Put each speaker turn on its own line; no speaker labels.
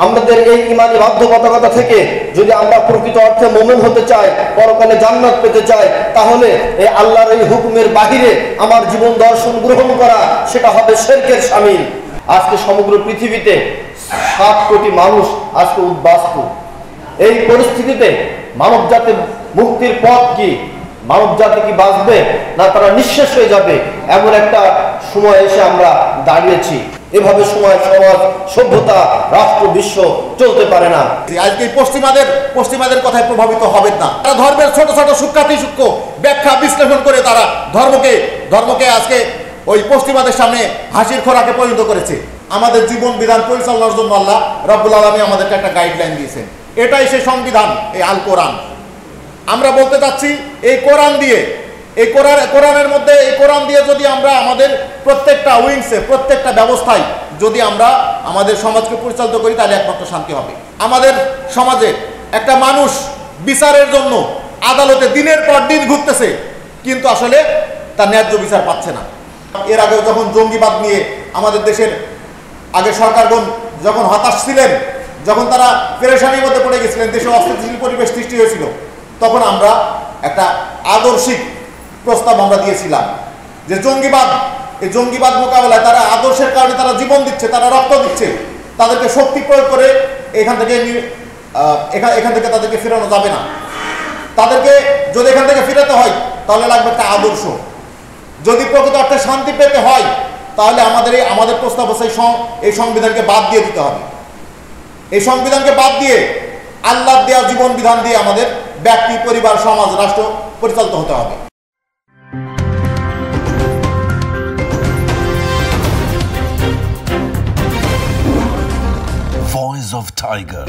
আমাদের এই ইমানি বাধ্যবাধকতা থেকে যদি আমরা প্রকৃত অর্থে মুমিন হতে চাই, পরকালে জান্নাত পেতে চাই, তাহলে এই আল্লাহর এই হুকুমের বাহিরে আমার জীবন দর্শন গ্রহণ করা সেটা হবে শিরকের শামিল। আজকে সমগ্র পৃথিবীতে 7 কোটি মানুষ আজকে উদ্বাস্তু। এই পরিস্থিতিতে মানব জাতির মুক্তির পথ কি? মানব জাতি কি বাঁচবে না তারা নিঃশেষ হয়ে যাবে? এমন একটা সময় এসে আমরা দাঁড়িয়েছি। এভাবে সময়, সমাজ, সভ্যতা, রাষ্ট্র, বিশ্ব চলতে পারে না।
আজকে পশ্চিমাদের কথায় প্রভাবিত হবেন না। তারা ধর্মের ছোট ছোট সূক্ষ্ম ব্যাখ্যা বিশ্লেষণ করে তারা ধর্মকে আজকে ওই পশ্চিমাদের সামনে হাসির খোরাকে পরিণত করেছে। আমাদের জীবন বিধান পরিচালনার জন্য আল্লাহ রাব্বুল আলামিন আমাদেরকে একটা গাইডলাইন দিয়েছেন। এটাই সেই সংবিধান, এই আল কোরআন। আমরা বলতে চাচ্ছি এই কোরআন দিয়ে, এই কোরআনের মধ্যে এই কোরআন দিয়ে যদি আমরা আমাদের প্রত্যেকটা উইংসে, প্রত্যেকটা ব্যবস্থায় যদি আমরা আমাদের সমাজকে পরিচালিত করি, তাহলে একমাত্র শান্তি হবে। আমাদের সমাজে একটা মানুষ বিচারের জন্য আদালতে দিনের পর দিন ঘুরতেছে, কিন্তু আসলে তার ন্যায্য বিচার পাচ্ছে না। এর আগেও যখন জঙ্গিবাদ নিয়ে আমাদের দেশের আগে সরকারগণ যখন হতাশ ছিলেন, যখন তারা পেরেশানির মধ্যে পড়ে গেছিলেন, দেশে অস্থিতিশীল পরিবেশ সৃষ্টি হয়েছিল, তখন আমরা একটা আদর্শিক প্রস্তাব আমরা দিয়েছিলাম যে এই জঙ্গিবাদ মোকাবেলায় তারা আদর্শের কারণে তারা জীবন দিচ্ছে, তারা রক্ত দিচ্ছে, তাদেরকে শক্তি প্রয়োগ করে এখান থেকে তাদেরকে ফেরানো যাবে না। তাদেরকে যদি এখান থেকে ফেরাতে হয় তাহলে লাগবে একটা আদর্শ। যদি প্রকৃত অর্থে শান্তি পেতে হয় তাহলে আমাদের প্রস্তাব হচ্ছে এই সংবিধানকে বাদ দিয়ে দিতে হবে। এই সংবিধানকে বাদ দিয়ে আল্লাহর দেওয়া জীবন বিধান দিয়ে আমাদের ব্যক্তি, পরিবার, সমাজ, রাষ্ট্র পরিচালিত হতে হবে।
Voice of Tiger.